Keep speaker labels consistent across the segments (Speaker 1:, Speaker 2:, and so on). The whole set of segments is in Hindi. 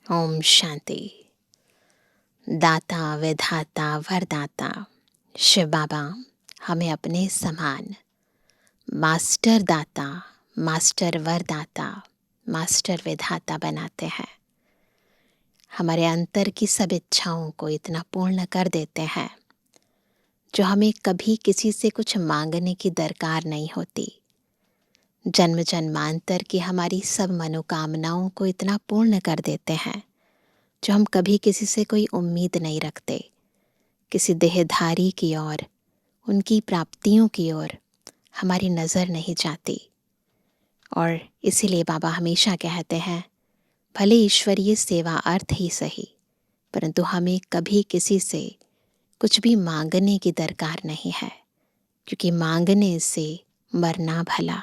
Speaker 1: ओम शांति। दाता विधाता वरदाता शिव बाबा हमें अपने समान मास्टर दाता, मास्टर वरदाता, मास्टर विधाता बनाते हैं। हमारे अंतर की सब इच्छाओं को इतना पूर्ण कर देते हैं जो हमें कभी किसी से कुछ मांगने की दरकार नहीं होती। जन्म जन्मांतर की हमारी सब मनोकामनाओं को इतना पूर्ण कर देते हैं जो हम कभी किसी से कोई उम्मीद नहीं रखते। किसी देहधारी की ओर, उनकी प्राप्तियों की ओर हमारी नज़र नहीं जाती। और इसीलिए बाबा हमेशा कहते हैं, भले ईश्वरीय सेवा अर्थ ही सही, परंतु हमें कभी किसी से कुछ भी मांगने की दरकार नहीं है, क्योंकि मांगने से मरना भला।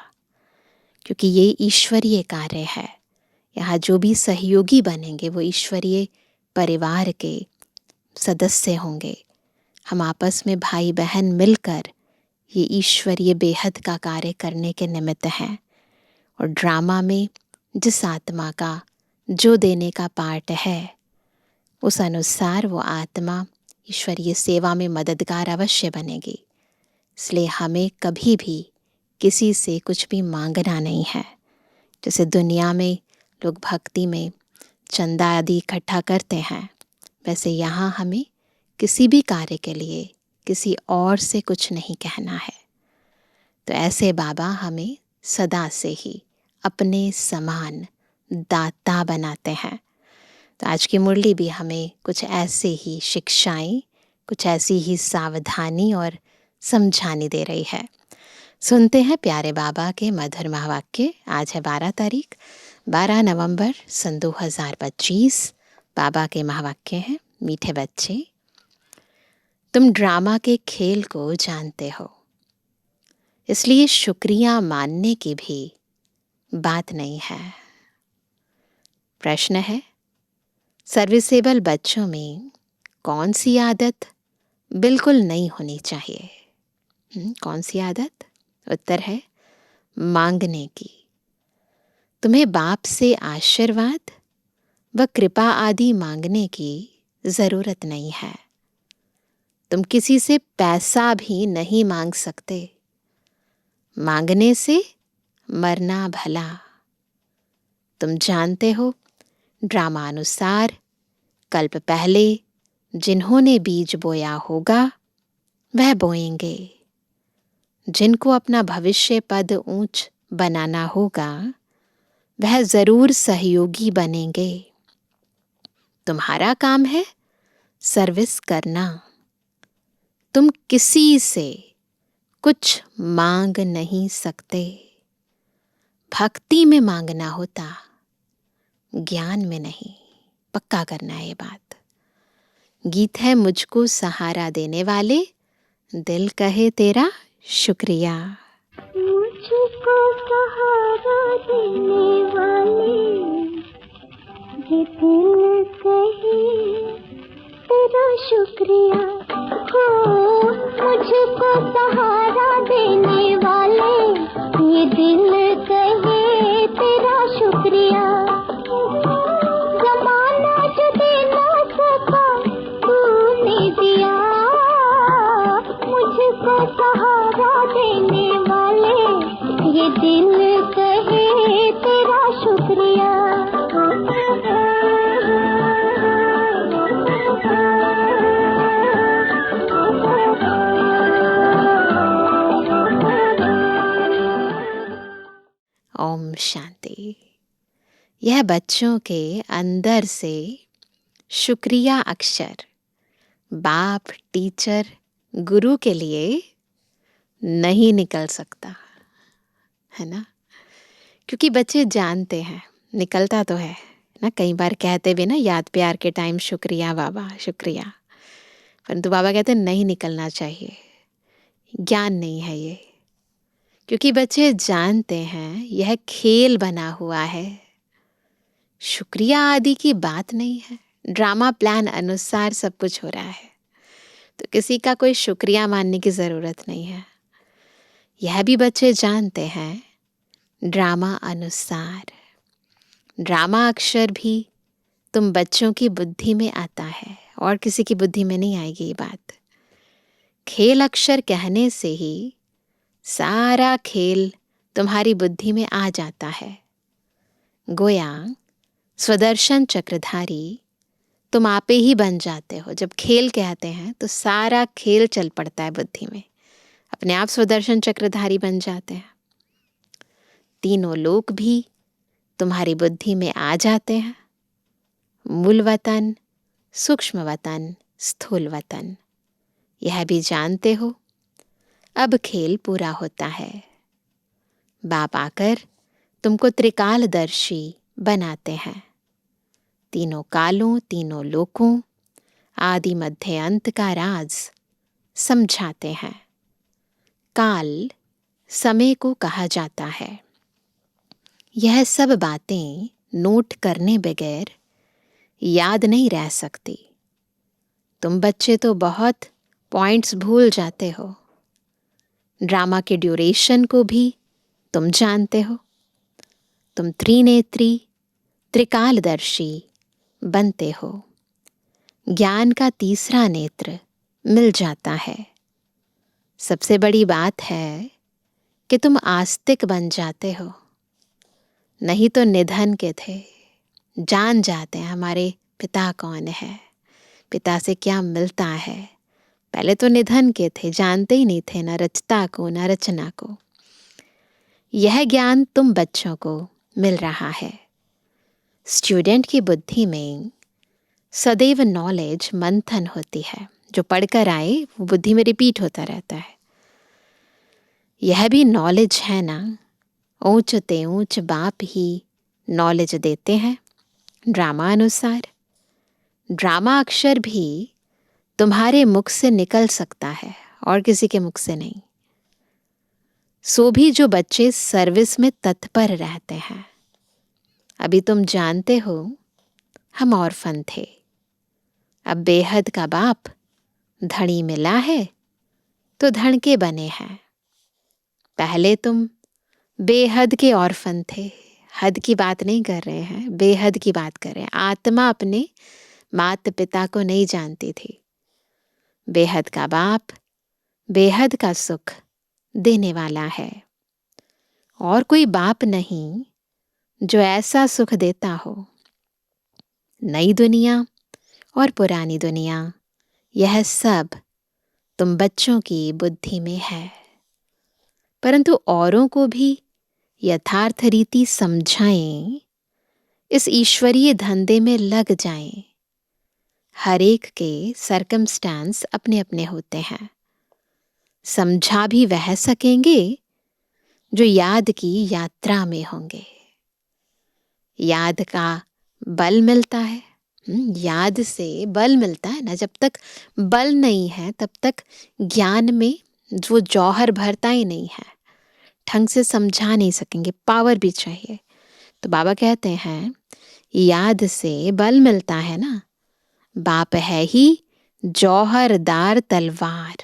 Speaker 1: क्योंकि ये ईश्वरीय कार्य है। यहाँ जो भी सहयोगी बनेंगे वो ईश्वरीय परिवार के सदस्य होंगे। हम आपस में भाई बहन मिलकर ये ईश्वरीय बेहद का कार्य करने के निमित्त हैं। और ड्रामा में जिस आत्मा का जो देने का पार्ट है, उस अनुसार वो आत्मा ईश्वरीय सेवा में मददगार अवश्य बनेगी। इसलिए हमें कभी भी किसी से कुछ भी मांगना नहीं है। जैसे दुनिया में लोग भक्ति में चंदा आदि इकट्ठा करते हैं, वैसे यहाँ हमें किसी भी कार्य के लिए किसी और से कुछ नहीं कहना है। तो ऐसे बाबा हमें सदा से ही अपने समान दाता बनाते हैं। तो आज की मुरली भी हमें कुछ ऐसे ही शिक्षाएं, कुछ ऐसी ही सावधानी और समझानी दे रही है। सुनते हैं प्यारे बाबा के मधुर महावाक्य। आज है 12 नवंबर सन 2025। बाबा के महावाक्य हैं, मीठे बच्चे, तुम ड्रामा के खेल को जानते हो, इसलिए शुक्रिया मानने की भी बात नहीं है। प्रश्न है, सर्विसेबल बच्चों में कौन सी आदत बिल्कुल नहीं होनी चाहिए? कौन सी आदत? उत्तर है मांगने की। तुम्हें बाप से आशीर्वाद व कृपा आदि मांगने की जरूरत नहीं है। तुम किसी से पैसा भी नहीं मांग सकते। मांगने से मरना भला। तुम जानते हो, ड्रामा अनुसार कल्प पहले जिन्होंने बीज बोया होगा वह बोएंगे। जिनको अपना भविष्य पद ऊंच बनाना होगा वह जरूर सहयोगी बनेंगे। तुम्हारा काम है सर्विस करना। तुम किसी से कुछ मांग नहीं सकते। भक्ति में मांगना होता, ज्ञान में नहीं। पक्का करना है ये बात। गीत है मुझको सहारा देने वाले, दिल कहे तेरा शुक्रिया।
Speaker 2: मुझको सहारा देने वाले, ये दिल कहे तेरा शुक्रिया। हो मुझको सहारा देने वाले, ये दिल कहे तेरा शुक्रिया। जमाना जो दे ना सका तूने दिया, मुझको सहारा देने वाले, ये दिल कहे तेरा शुक्रिया।
Speaker 1: ओम शांति। यह बच्चों के अंदर से शुक्रिया अक्षर बाप, टीचर, गुरु के लिए नहीं निकल सकता है ना। क्योंकि बच्चे जानते हैं, निकलता तो है ना। कई बार कहते भी ना, याद प्यार के टाइम शुक्रिया बाबा शुक्रिया, परंतु बाबा कहते नहीं निकलना चाहिए। ज्ञान नहीं है ये। क्योंकि बच्चे जानते हैं यह खेल बना हुआ है, शुक्रिया आदि की बात नहीं है। ड्रामा प्लान अनुसार सब कुछ हो रहा है, तो किसी का कोई शुक्रिया मानने की ज़रूरत नहीं है। यह भी बच्चे जानते हैं ड्रामा अनुसार ड्रामा अक्षर भी तुम बच्चों की बुद्धि में आता है, और किसी की बुद्धि में नहीं आएगी ये बात। खेल अक्षर कहने से ही सारा खेल तुम्हारी बुद्धि में आ जाता है। गोया स्वदर्शन चक्रधारी तुम आपे ही बन जाते हो। जब खेल कहते हैं तो सारा खेल चल पड़ता है बुद्धि में, अपने आप स्वदर्शन चक्रधारी बन जाते हैं। तीनों लोक भी तुम्हारी बुद्धि में आ जाते हैं, मूल वतन, सूक्ष्म वतन, स्थूल वतन। यह भी जानते हो अब खेल पूरा होता है। बाप आकर तुमको त्रिकालदर्शी बनाते हैं। तीनों कालों, तीनों लोकों, आदि मध्य अंत का राज समझाते हैं। काल समय को कहा जाता है। यह सब बातें नोट करने बगैर याद नहीं रह सकती। तुम बच्चे तो बहुत पॉइंट्स भूल जाते हो। ड्रामा के ड्यूरेशन को भी तुम जानते हो। तुम त्रिनेत्री, त्रिकालदर्शी बनते हो। ज्ञान का तीसरा नेत्र मिल जाता है। सबसे बड़ी बात है कि तुम आस्तिक बन जाते हो। नहीं तो निधन के थे, जान जाते हैं हमारे पिता कौन है, पिता से क्या मिलता है। पहले तो निधन के थे, जानते ही नहीं थे न रचता को न रचना को। यह ज्ञान तुम बच्चों को मिल रहा है। स्टूडेंट की बुद्धि में सदैव नॉलेज मंथन होती है। जो पढ़कर आए वो बुद्धि में रिपीट होता रहता है। यह भी नॉलेज है ना। ऊंच ते ऊंच बाप ही नॉलेज देते हैं ड्रामा अनुसार। ड्रामा अक्षर भी तुम्हारे मुख से निकल सकता है और किसी के मुख से नहीं। सो भी जो बच्चे सर्विस में तत्पर रहते हैं। अभी तुम जानते हो हम ऑर्फन थे, अब बेहद का बाप धड़ी मिला है तो धन के बने हैं। पहले तुम बेहद के ऑर्फन थे। हद की बात नहीं कर रहे हैं, बेहद की बात कर रहे हैं। आत्मा अपने माता पिता को नहीं जानती थी। बेहद का बाप बेहद का सुख देने वाला है। और कोई बाप नहीं जो ऐसा सुख देता हो। नई दुनिया और पुरानी दुनिया, यह सब तुम बच्चों की बुद्धि में है। परंतु औरों को भी यथार्थ रीति समझाएं, इस ईश्वरीय धंधे में लग जाएं। हर एक के सर्कमस्टांस अपने अपने होते हैं। समझा भी वह सकेंगे जो याद की यात्रा में होंगे। याद का बल मिलता है। याद से बल मिलता है ना। जब तक बल नहीं है तब तक ज्ञान में जो जौहर भरता ही नहीं है। ढंग से समझा नहीं सकेंगे, पावर भी चाहिए। तो बाबा कहते हैं याद से बल मिलता है ना। बाप है ही जौहरदार तलवार।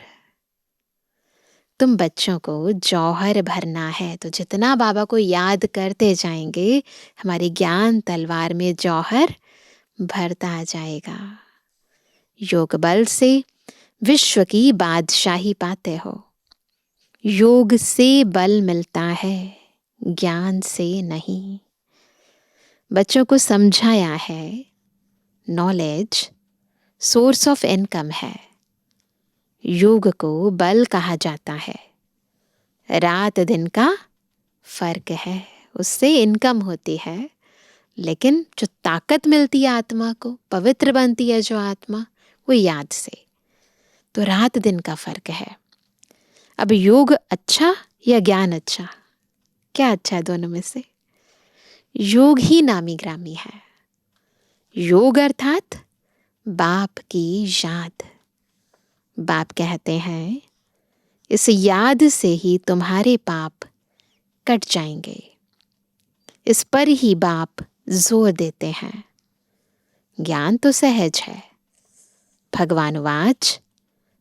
Speaker 1: तुम बच्चों को जौहर भरना है तो जितना बाबा को याद करते जाएंगे हमारी ज्ञान तलवार में जौहर भरता जाएगा। योग बल से विश्व की बादशाही पाते हो। योग से बल मिलता है, ज्ञान से नहीं। बच्चों को समझाया है नॉलेज सोर्स ऑफ इनकम है। योग को बल कहा जाता है। रात दिन का फर्क है, उससे इनकम होती है। लेकिन जो ताकत मिलती है आत्मा को, पवित्र बनती है जो आत्मा, वो याद से। तो रात दिन का फर्क है। अब योग अच्छा या ज्ञान अच्छा? क्या अच्छा है दोनों में से? योग ही नामी ग्रामी है। योग अर्थात बाप की याद। बाप कहते हैं इस याद से ही तुम्हारे पाप कट जाएंगे। इस पर ही बाप जोर देते हैं। ज्ञान तो सहज है। भगवानुवाच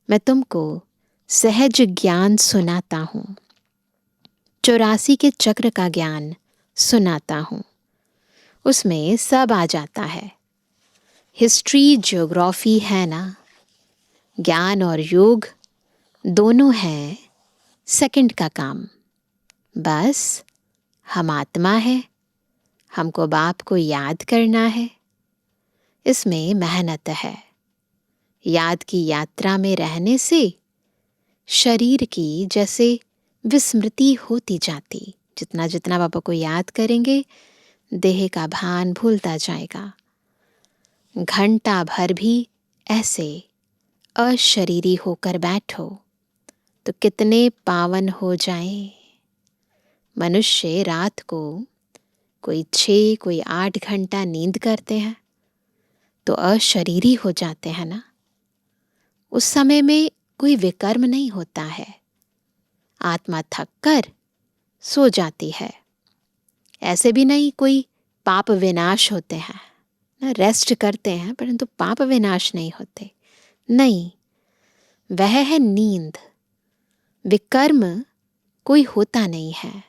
Speaker 1: मैं तुमको सहज ज्ञान सुनाता हूँ। 84 के चक्र का ज्ञान सुनाता हूँ। उसमें सब आ जाता है। हिस्ट्री ज्योग्राफी है ना, ज्ञान और योग दोनों हैं सेकंड का काम। बस हम आत्मा है, हमको बाप को याद करना है। इसमें मेहनत है। याद की यात्रा में रहने से शरीर की जैसे विस्मृति होती जाती। जितना जितना बाबा को याद करेंगे देह का भान भूलता जाएगा। घंटा भर भी ऐसे अशरीरी होकर बैठो तो कितने पावन हो जाएं। मनुष्य रात को कोई 6 कोई 8 घंटा नींद करते हैं तो अशरीरी हो जाते हैं ना। उस समय में कोई विकर्म नहीं होता है, आत्मा थक कर सो जाती है। ऐसे भी नहीं कोई पाप विनाश होते हैं ना, रेस्ट करते हैं परंतु पाप विनाश नहीं होते। नहीं, वह है नींद। विकर्म कोई होता नहीं है।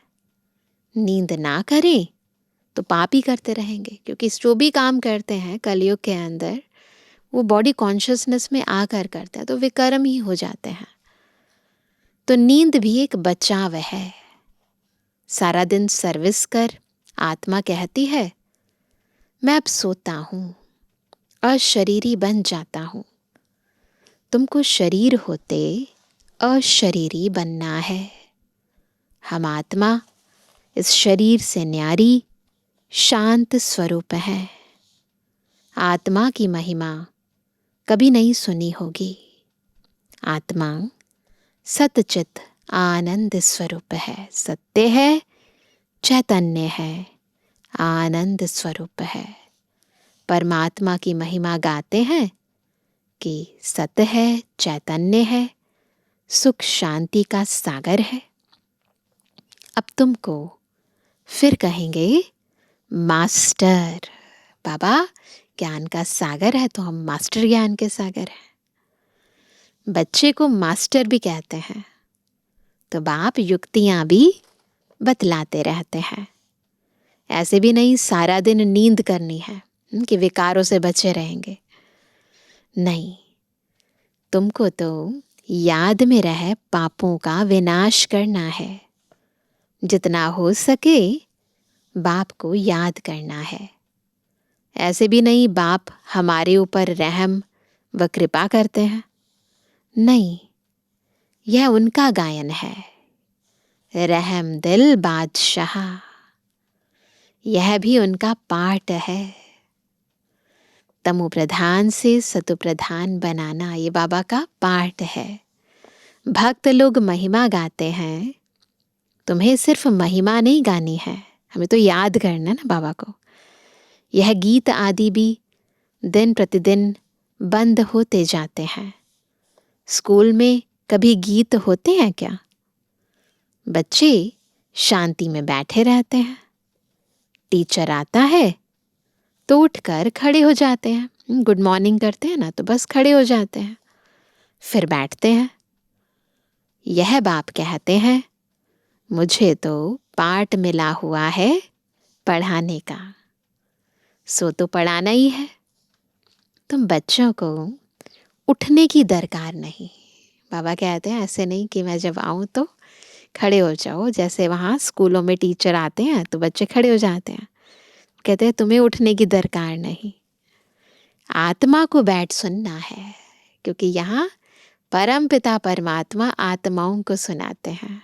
Speaker 1: नींद ना करें तो पाप ही करते रहेंगे, क्योंकि जो भी काम करते हैं कलयुग के अंदर वो बॉडी कॉन्शियसनेस में आकर करते हैं तो विकर्म ही हो जाते हैं। तो नींद भी एक बचाव है। सारा दिन सर्विस कर आत्मा कहती है मैं अब सोता हूं, अशरीरी बन जाता हूं। तुमको शरीर होते अशरीरी बनना है। हम आत्मा इस शरीर से न्यारी शांत स्वरूप है। आत्मा की महिमा कभी नहीं सुनी होगी। आत्मा सतचित आनंद स्वरूप है, सत्य है, चैतन्य है, आनंद स्वरूप है। परमात्मा की महिमा गाते हैं कि सत्य है, चैतन्य है, सुख शांति का सागर है। अब तुमको फिर कहेंगे मास्टर। बाबा ज्ञान का सागर है तो हम मास्टर ज्ञान के सागर हैं। बच्चे को मास्टर भी कहते हैं तो बाप युक्तियां भी बतलाते रहते हैं। ऐसे भी नहीं सारा दिन नींद करनी है कि विकारों से बचे रहेंगे। नहीं, तुमको तो याद में रह पापों का विनाश करना है। जितना हो सके बाप को याद करना है। ऐसे भी नहीं बाप हमारे ऊपर रहम व कृपा करते हैं। नहीं, यह उनका गायन है। रहम दिल बादशाह, यह भी उनका पाठ है। तमो प्रधान से सतो प्रधान बनाना ये बाबा का पाठ है। भक्त लोग महिमा गाते हैं, तुम्हें सिर्फ महिमा नहीं गानी है, हमें तो याद करना ना बाबा को। यह गीत आदि भी दिन प्रतिदिन बंद होते जाते हैं। स्कूल में कभी गीत होते हैं क्या? बच्चे शांति में बैठे रहते हैं। टीचर आता है तो उठकर खड़े हो जाते हैं, गुड मॉर्निंग करते हैं ना तो बस खड़े हो जाते हैं, फिर बैठते हैं। यह बाप कहते हैं मुझे तो पाठ मिला हुआ है पढ़ाने का, सो तो पढ़ाना ही है। तुम बच्चों को उठने की दरकार नहीं। बाबा कहते हैं ऐसे नहीं कि मैं जब आऊँ तो खड़े हो जाओ, जैसे वहाँ स्कूलों में टीचर आते हैं तो बच्चे खड़े हो जाते हैं। कहते हैं तुम्हें उठने की दरकार नहीं, आत्मा को बैठ सुनना है, क्योंकि यहाँ परम पिता परमात्मा आत्माओं को सुनाते हैं।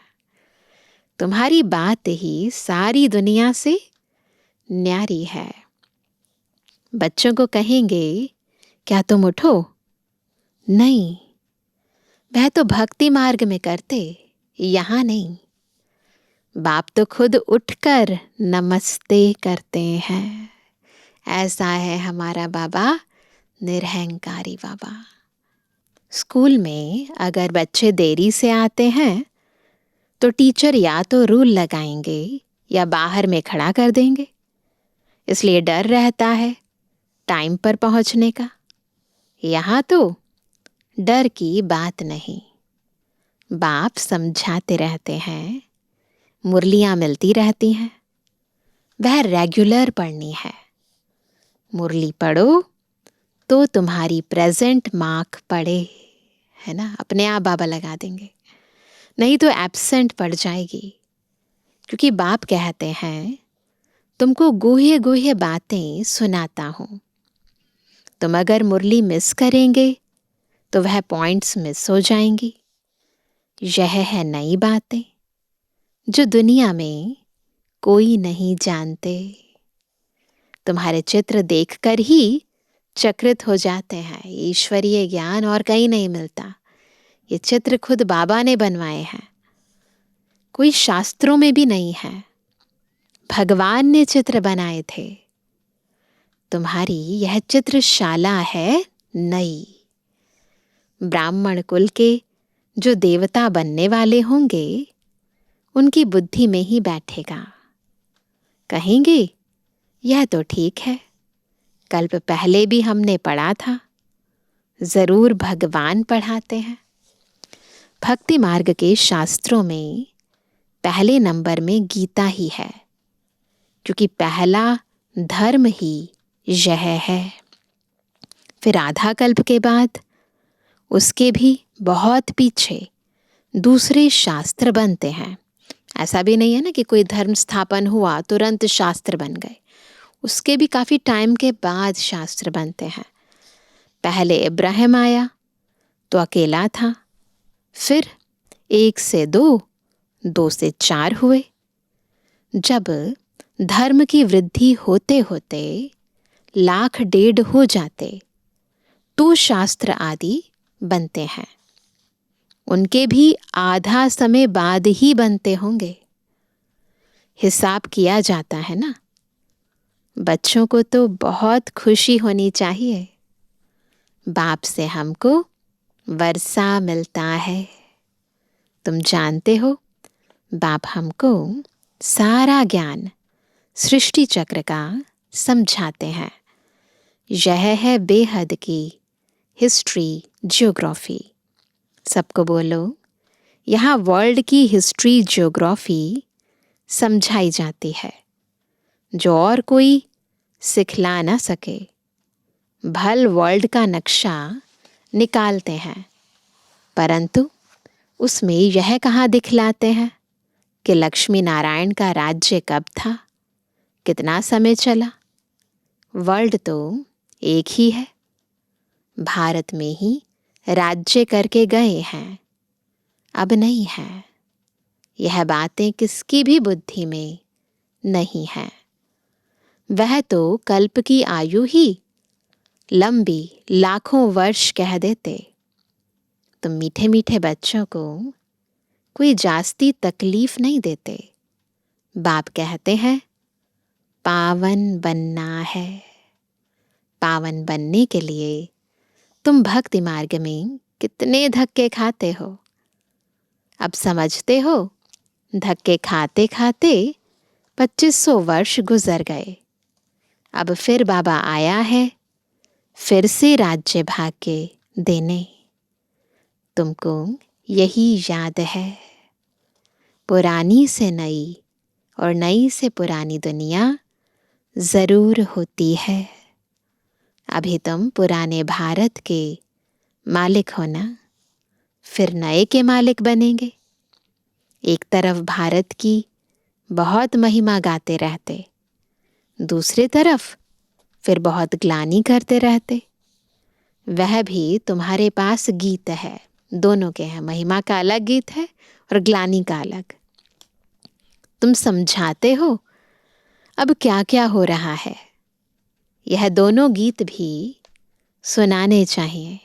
Speaker 1: तुम्हारी बात ही सारी दुनिया से न्यारी है। बच्चों को कहेंगे क्या तुम उठो? नहीं, वह तो भक्ति मार्ग में करते, यहाँ नहीं। बाप तो खुद उठकर नमस्ते करते हैं। ऐसा है हमारा बाबा, निरहंकारी बाबा। स्कूल में अगर बच्चे देरी से आते हैं तो टीचर या तो रूल लगाएंगे या बाहर में खड़ा कर देंगे, इसलिए डर रहता है टाइम पर पहुंचने का। यहाँ तो डर की बात नहीं। बाप समझाते रहते हैं, मुरलियाँ मिलती रहती हैं, वह रेगुलर पढ़नी है। मुरली पढ़ो तो तुम्हारी प्रेजेंट मार्क पड़े, है ना, अपने आप बाबा लगा देंगे, नहीं तो एब्सेंट पड़ जाएगी। क्योंकि बाप कहते हैं तुमको गूढ़े गूढ़े बातें सुनाता हूँ, तुम अगर मुरली मिस करेंगे तो वह पॉइंट्स मिस हो जाएंगी। यह है नई बातें जो दुनिया में कोई नहीं जानते। तुम्हारे चित्र देखकर ही चकित हो जाते हैं। ईश्वरीय ज्ञान और कहीं नहीं मिलता। ये चित्र खुद बाबा ने बनवाए हैं, कोई शास्त्रों में भी नहीं है। भगवान ने चित्र बनाए थे। तुम्हारी यह चित्रशाला है नई। ब्राह्मण कुल के जो देवता बनने वाले होंगे उनकी बुद्धि में ही बैठेगा। कहेंगे यह तो ठीक है, कल्प पहले भी हमने पढ़ा था, जरूर भगवान पढ़ाते हैं। भक्ति मार्ग के शास्त्रों में पहले नंबर में गीता ही है, क्योंकि पहला धर्म ही यह है। फिर आधा कल्प के बाद उसके भी बहुत पीछे दूसरे शास्त्र बनते हैं। ऐसा भी नहीं है ना कि कोई धर्म स्थापन हुआ तुरंत शास्त्र बन गए, उसके भी काफ़ी टाइम के बाद शास्त्र बनते हैं। पहले इब्राहिम आया तो अकेला था, फिर 1 से 2, 2 से 4 हुए। जब धर्म की वृद्धि होते होते 1,00,000 हो जाते तो शास्त्र आदि बनते हैं। उनके भी आधा समय बाद ही बनते होंगे। हिसाब किया जाता है ना। बच्चों को तो बहुत खुशी होनी चाहिए, बाप से हमको वर्षा मिलता है। तुम जानते हो बाप हमको सारा ज्ञान सृष्टि चक्र का समझाते हैं। यह है बेहद की हिस्ट्री ज्योग्राफी। सबको बोलो, यहाँ वर्ल्ड की हिस्ट्री ज्योग्राफी समझाई जाती है, जो और कोई सिखला ना सके। भल वर्ल्ड का नक्शा निकालते हैं, परंतु उसमें यह कहाँ दिखलाते हैं कि लक्ष्मी नारायण का राज्य कब था, कितना समय चला। वर्ल्ड तो एक ही है, भारत में ही राज्य करके गए हैं, अब नहीं है। यह बातें किसकी भी बुद्धि में नहीं है। वह तो कल्प की आयु ही लंबी लाखों वर्ष कह देते। तुम मीठे मीठे बच्चों को कोई जास्ती तकलीफ नहीं देते। बाप कहते हैं पावन बनना है। पावन बनने के लिए तुम भक्ति मार्ग में कितने धक्के खाते हो, अब समझते हो। धक्के खाते खाते 2500 वर्ष गुजर गए। अब फिर बाबा आया है, फिर से राज्य भाग्य देने। तुमको यही याद है, पुरानी से नई और नई से पुरानी दुनिया जरूर होती है। अभी तुम पुराने भारत के मालिक हो ना, फिर नए के मालिक बनेंगे। एक तरफ भारत की बहुत महिमा गाते रहते, दूसरी तरफ फिर बहुत ग्लानि करते रहते। वह भी तुम्हारे पास गीत है, दोनों के हैं। महिमा का अलग गीत है और ग्लानि का अलग। तुम समझाते हो अब क्या क्या हो रहा है। यह दोनों गीत भी सुनाने चाहिए।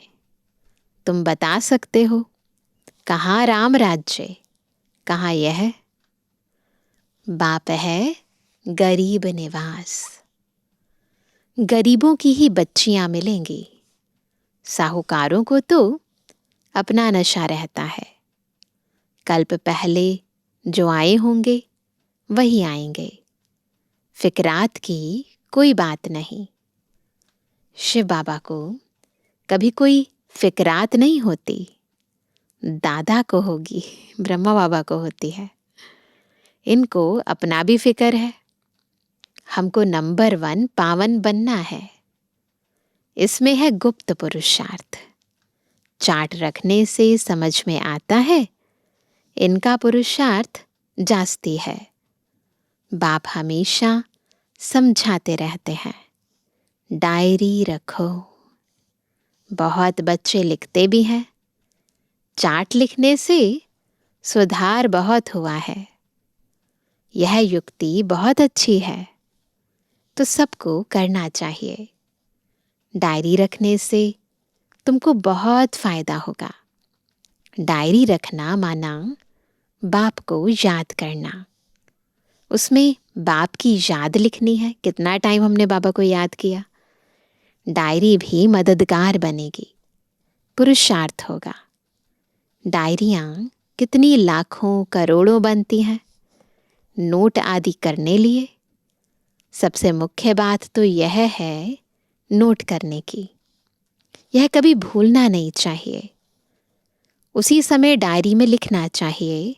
Speaker 1: तुम बता सकते हो कहाँ राम राज्य, कहाँ यह। बाप है गरीब निवास। गरीबों की ही बच्चियां मिलेंगी, साहूकारों को तो अपना नशा रहता है। कल्प पहले जो आए होंगे वही आएंगे, फिक्रात की कोई बात नहीं। शिव बाबा को कभी कोई फिक्रात नहीं होती, दादा को होगी, ब्रह्मा बाबा को होती है। इनको अपना भी फिक्र है, हमको नंबर 1 पावन बनना है। इसमें है गुप्त पुरुषार्थ। चार्ट रखने से समझ में आता है, इनका पुरुषार्थ जास्ती है। बाप हमेशा समझाते रहते हैं, डायरी रखो। बहुत बच्चे लिखते भी हैं, चार्ट लिखने से सुधार बहुत हुआ है। यह युक्ति बहुत अच्छी है, तो सबको करना चाहिए। डायरी रखने से तुमको बहुत फायदा होगा। डायरी रखना माना बाप को याद करना। उसमें बाप की याद लिखनी है, कितना टाइम हमने बाबा को याद किया। डायरी भी मददगार बनेगी, पुरुषार्थ होगा। डायरियां कितनी लाखों करोड़ों बनती हैं नोट आदि करने लिए। सबसे मुख्य बात तो यह है नोट करने की। यह कभी भूलना नहीं चाहिए। उसी समय डायरी में लिखना चाहिए।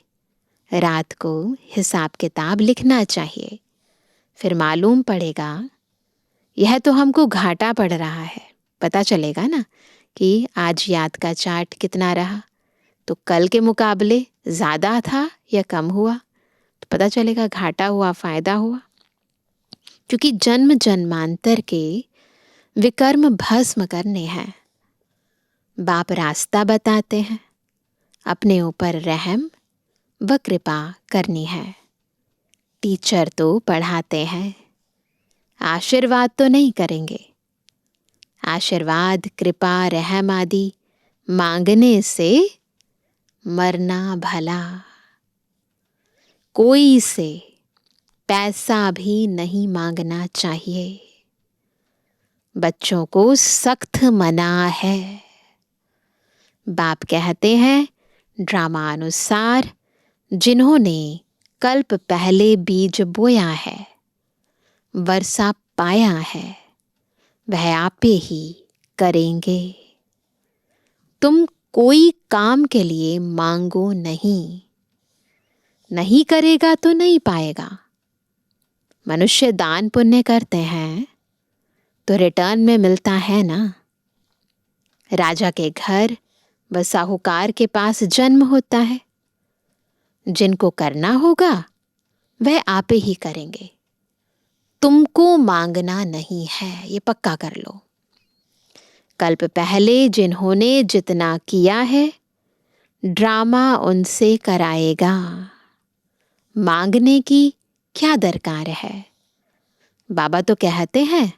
Speaker 1: रात को हिसाब किताब लिखना चाहिए। फिर मालूम पड़ेगा यह तो हमको घाटा पड़ रहा है। पता चलेगा ना कि आज याद का चार्ट कितना रहा, तो कल के मुकाबले ज़्यादा था या कम हुआ, तो पता चलेगा घाटा हुआ फ़ायदा हुआ। क्योंकि जन्म जन्मांतर के विकर्म भस्म करने हैं। बाप रास्ता बताते हैं, अपने ऊपर रहम व कृपा करनी है। टीचर तो पढ़ाते हैं, आशीर्वाद तो नहीं करेंगे। आशीर्वाद, कृपा, रहम आदि मांगने से मरना भला। कोई से पैसा भी नहीं मांगना चाहिए। बच्चों को सख्त मना है। बाप कहते हैं, ड्रामा अनुसार जिन्होंने कल्प पहले बीज बोया है, वर्षा पाया है, वह आपे ही करेंगे। तुम कोई काम के लिए मांगो नहीं। नहीं करेगा तो नहीं पाएगा। मनुष्य दान पुण्य करते हैं तो रिटर्न में मिलता है ना। राजा के घर व साहूकार के पास जन्म होता है। जिनको करना होगा वह आपे ही करेंगे। तुमको मांगना नहीं है, ये पक्का कर लो। कल्प पहले जिन्होंने जितना किया है, ड्रामा उनसे कराएगा। मांगने की क्या दरकार है। बाबा तो कहते हैं,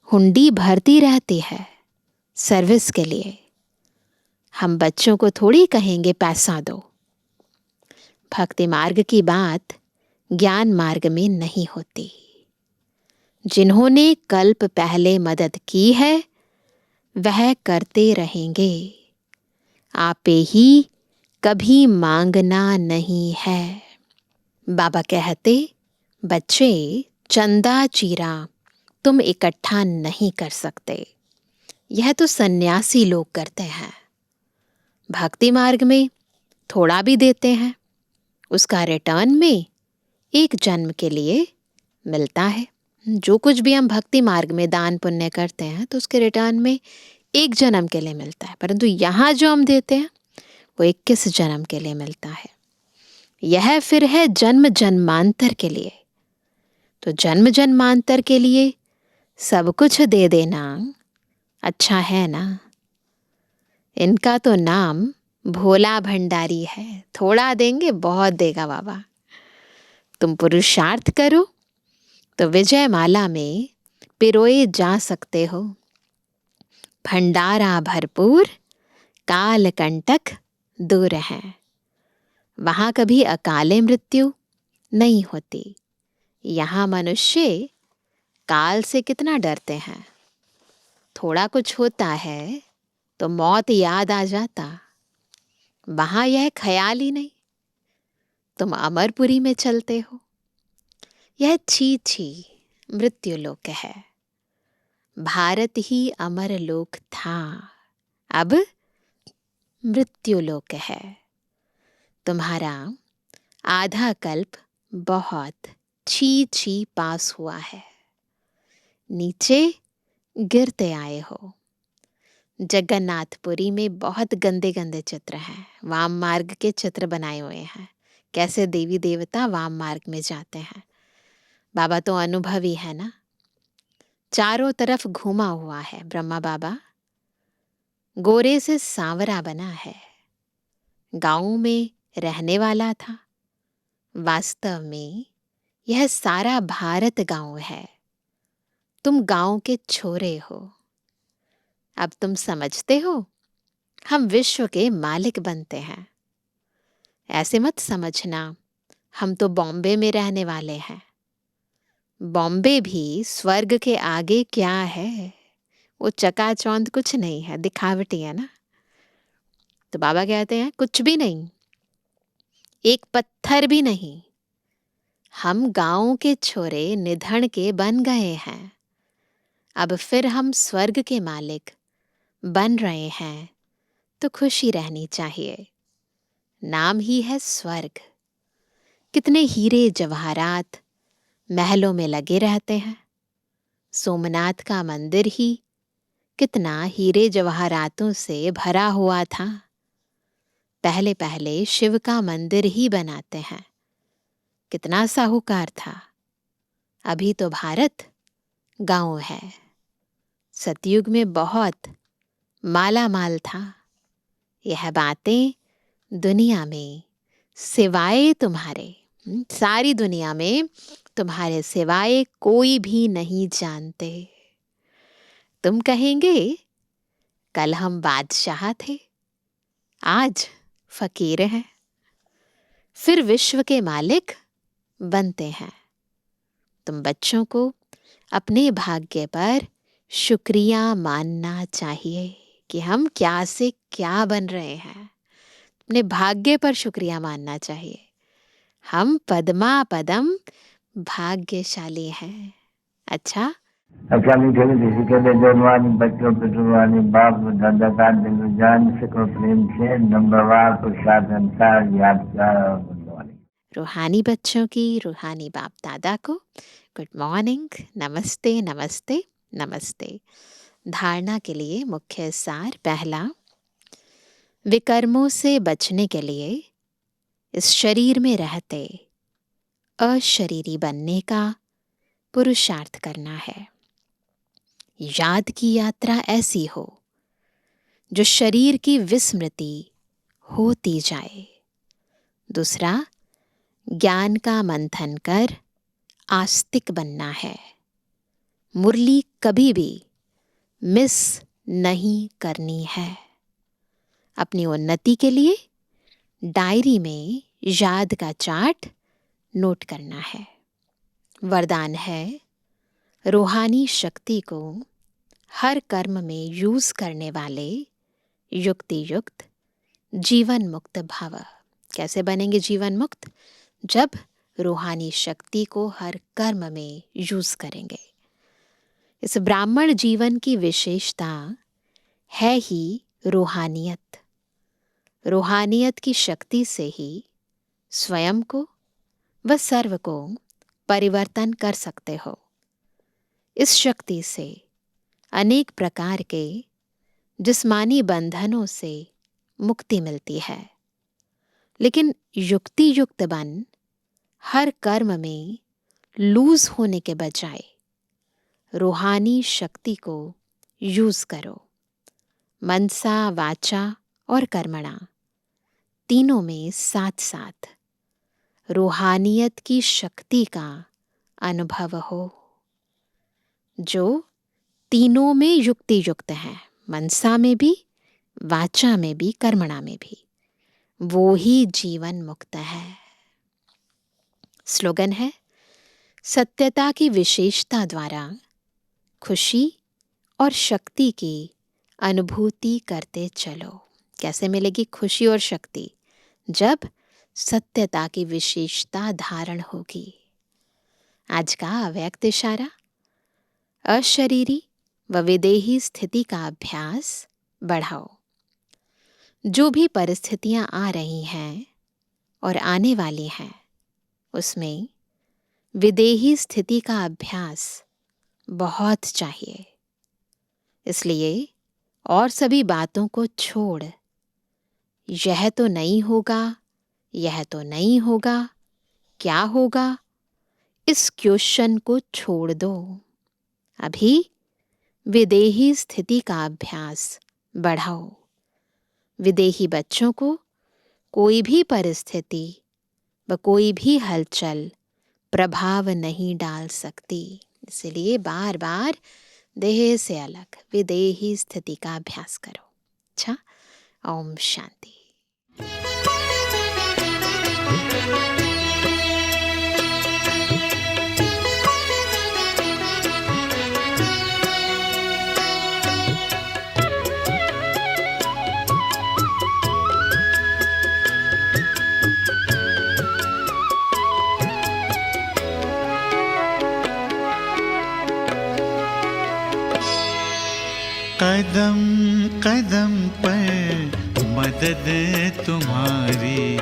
Speaker 1: हुंडी भरती रहती है सर्विस के लिए। हम बच्चों को थोड़ी कहेंगे पैसा दो। भक्ति मार्ग की बात ज्ञान मार्ग में नहीं होती। जिन्होंने कल्प पहले मदद की है वह करते रहेंगे। आपे ही कभी मांगना नहीं है। बाबा कहते, बच्चे चंदा चीरा तुम इकट्ठा नहीं कर सकते। यह तो सन्यासी लोग करते हैं। भक्ति मार्ग में थोड़ा भी देते हैं, उसका रिटर्न में एक जन्म के लिए मिलता है। जो कुछ भी हम भक्ति मार्ग में दान पुण्य करते हैं तो उसके रिटर्न में एक जन्म के लिए मिलता है। परंतु यहाँ जो हम देते हैं वो 21 जन्म के लिए मिलता है। यह फिर है जन्म जन्मांतर के लिए। तो जन्म जन्मांतर के लिए सब कुछ दे देना अच्छा है ना। इनका तो नाम भोला भंडारी है। थोड़ा देंगे बहुत देगा बाबा। तुम पुरुषार्थ करो तो विजय माला में पिरोए जा सकते हो। भंडारा भरपूर, काल कंटक दूर है। वहां कभी अकाले मृत्यु नहीं होती। यहाँ मनुष्य काल से कितना डरते हैं। थोड़ा कुछ होता है तो मौत याद आ जाता। वहां यह ख्याल ही नहीं। तुम अमरपुरी में चलते हो। यह छी छी मृत्यु लोक है। भारत ही अमर लोक था, अब मृत्यु लोक है। तुम्हारा आधा कल्प बहुत छी छी पास हुआ है। नीचे गिरते आए हो। जगन्नाथपुरी में बहुत गंदे गंदे चित्र हैं, वाम मार्ग के चित्र बनाए हुए हैं, कैसे देवी देवता वाम मार्ग में जाते हैं। बाबा तो अनुभवी है ना, चारों तरफ घूमा हुआ है। ब्रह्मा बाबा गोरे से सांवरा बना है, गांव में रहने वाला था। वास्तव में यह सारा भारत गांव है, तुम गांव के छोरे हो। अब तुम समझते हो, हम विश्व के मालिक बनते हैं। ऐसे मत समझना हम तो बॉम्बे में रहने वाले हैं। बॉम्बे भी स्वर्ग के आगे क्या है, वो चकाचौंध कुछ नहीं है, दिखावटी है ना। तो बाबा कहते हैं कुछ भी नहीं, एक पत्थर भी नहीं। हम गांव के छोरे निधन के बन गए हैं, अब फिर हम स्वर्ग के मालिक बन रहे हैं, तो खुशी रहनी चाहिए। नाम ही है स्वर्ग। कितने हीरे जवाहरात महलों में लगे रहते हैं। सोमनाथ का मंदिर ही कितना हीरे जवाहरातों से भरा हुआ था। पहले पहले शिव का मंदिर ही बनाते हैं, कितना साहूकार था। अभी तो भारत गांव है। सतयुग में बहुत माला माल था। यह बातें दुनिया में सिवाय तुम्हारे, सारी दुनिया में तुम्हारे सिवाय कोई भी नहीं जानते। तुम कहेंगे कल हम बादशाह थे, आज फकीर हैं, फिर विश्व के मालिक बनते हैं। तुम बच्चों को अपने भाग्य पर शुक्रिया मानना चाहिए कि हम क्या से क्या बन रहे हैं। अपने भाग्य पर शुक्रिया मानना चाहिए। हम पद्मा पदम भाग्यशाली हैं। अच्छा,
Speaker 3: मीठे मीठे सीखे बेजोड़वानी बच्चों पिटरवानी बाप दादा का दिल जान सको प्रेम से नंबरवार प्रसाद अंसार यादगार और बनवानी।
Speaker 1: रूहानी बच्चों की रूहानी बाप दादा को गुड मॉर्निंग, नमस्ते नमस्ते नमस्ते। धारणा के लिए मुख्य सार। पहला, विकर्मों से बचने के लिए इस शरीर में रहते अशरीरी बनने का पुरुषार्थ करना है। याद की यात्रा ऐसी हो जो शरीर की विस्मृति होती जाए। दूसरा, ज्ञान का मंथन कर आस्तिक बनना है। मुरली कभी भी मिस नहीं करनी है। अपनी उन्नति के लिए डायरी में याद का चार्ट नोट करना है। वरदान है, रूहानी शक्ति को हर कर्म में यूज करने वाले युक्ति युक्त जीवन मुक्त भव। कैसे बनेंगे जीवन मुक्त? जब रूहानी शक्ति को हर कर्म में यूज करेंगे। इस ब्राह्मण जीवन की विशेषता है ही रूहानियत। रूहानियत की शक्ति से ही स्वयं को व सर्व को परिवर्तन कर सकते हो। इस शक्ति से अनेक प्रकार के जिस्मानी बंधनों से मुक्ति मिलती है। लेकिन युक्ति युक्त बन हर कर्म में लूज होने के बजाय रूहानी शक्ति को यूज करो। मनसा, वाचा और कर्मणा तीनों में साथ साथ रूहानियत की शक्ति का अनुभव हो, जो तीनों में युक्ति युक्त है। मनसा में भी, वाचा में भी, कर्मणा में भी। वो ही जीवन मुक्त है। स्लोगन है, सत्यता की विशेषता द्वारा खुशी और शक्ति की अनुभूति करते चलो। कैसे मिलेगी खुशी और शक्ति? जब सत्यता की विशेषता धारण होगी। आज का अव्यक्त इशारा, अशरीरी व विदेही स्थिति का अभ्यास बढ़ाओ। जो भी परिस्थितियां आ रही हैं और आने वाली हैं, उसमें विदेही स्थिति का अभ्यास बहुत चाहिए। इसलिए और सभी बातों को छोड़, यह तो नहीं होगा, यह तो नहीं होगा, क्या होगा, इस क्वेश्चन को छोड़ दो। अभी विदेही स्थिति का अभ्यास बढ़ाओ। विदेही बच्चों को कोई भी परिस्थिति व कोई भी हलचल प्रभाव नहीं डाल सकती। इसलिए बार बार देह से अलग विदेही स्थिति का अभ्यास करो। अच्छा, ओम शांति।
Speaker 4: कदम कदम पर मदद तुम्हारी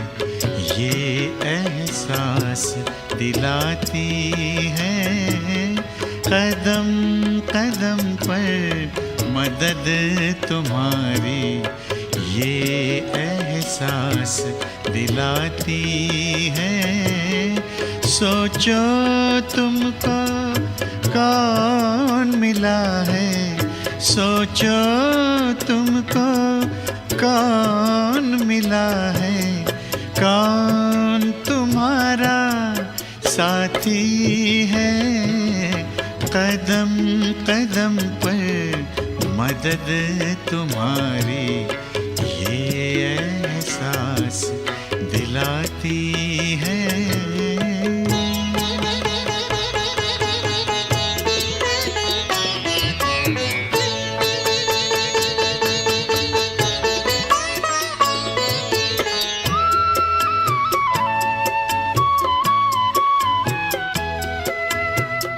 Speaker 4: ये एहसास दिलाती है। कदम कदम पर मदद तुम्हारी ये एहसास दिलाती है। सोचो तुमको कौन मिला है, सोचो तुमको कौन मिला है, कौन तुम्हारा साथी है। कदम कदम पर मदद तुम्हारी ये एहसास दिलाती है।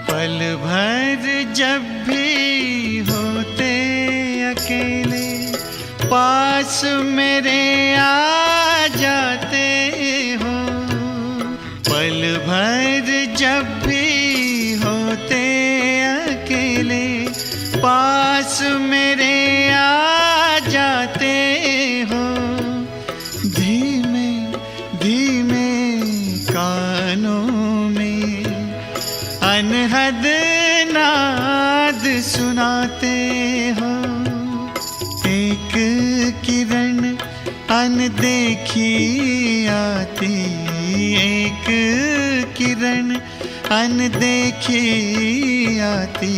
Speaker 4: पल भर जब भी होते अकेले, पास मेरे आ जाते हो। पल भर जब भी होते अकेले, पास मेरे आ जाते हो। धीमे धीमे कानों में अनहद नाद सुनाते हो। एक किरण अनदेखी आती, एक किरण अनदेखी आती,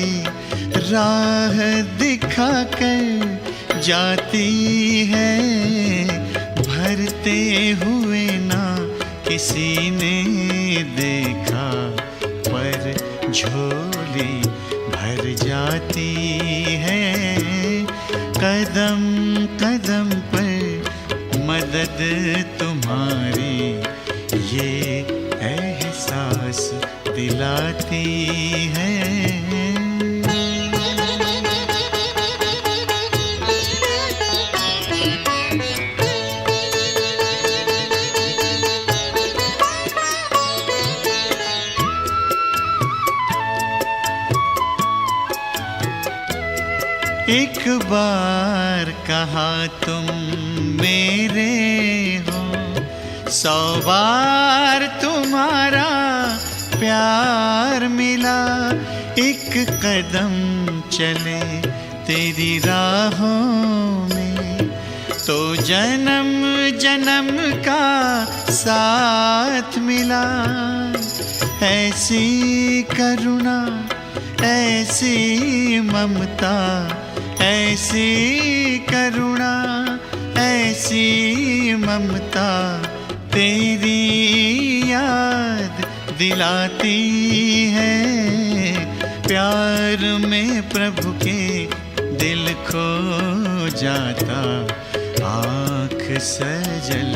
Speaker 4: राह दिखाकर जाती है। भरते हुए ना किसी ने देखा, पर झोली भर जाती है। कदम कदम पर मदद तुम्हारी ये एहसास दिलाती है। एक बार कहा तुम मेरे हो, 100 बार तुम्हारा प्यार मिला। एक कदम चले तेरी राहों में, तो जन्म जन्म का साथ मिला। ऐसी करुणा, ऐसी ममता, ऐसी करुणा, ऐसी ममता, तेरी याद दिलाती है। प्यार में प्रभु के दिल खो जाता, आँख सजल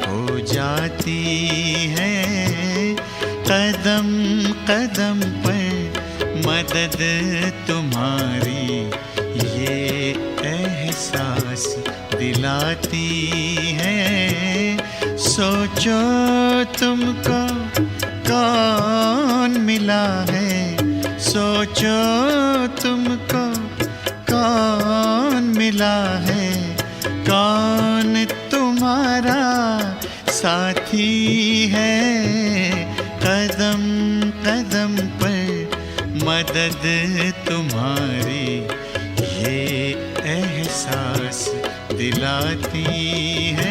Speaker 4: हो जाती है। कदम कदम पर मदद तुम्हारी ये एहसास दिलाती है। सोचो तुमको कौन मिला है, सोचो तुमको कौन मिला है, कौन तुम्हारा साथी है। कदम कदम पर मदद तुम्हारी ये एहसास दिलाती है।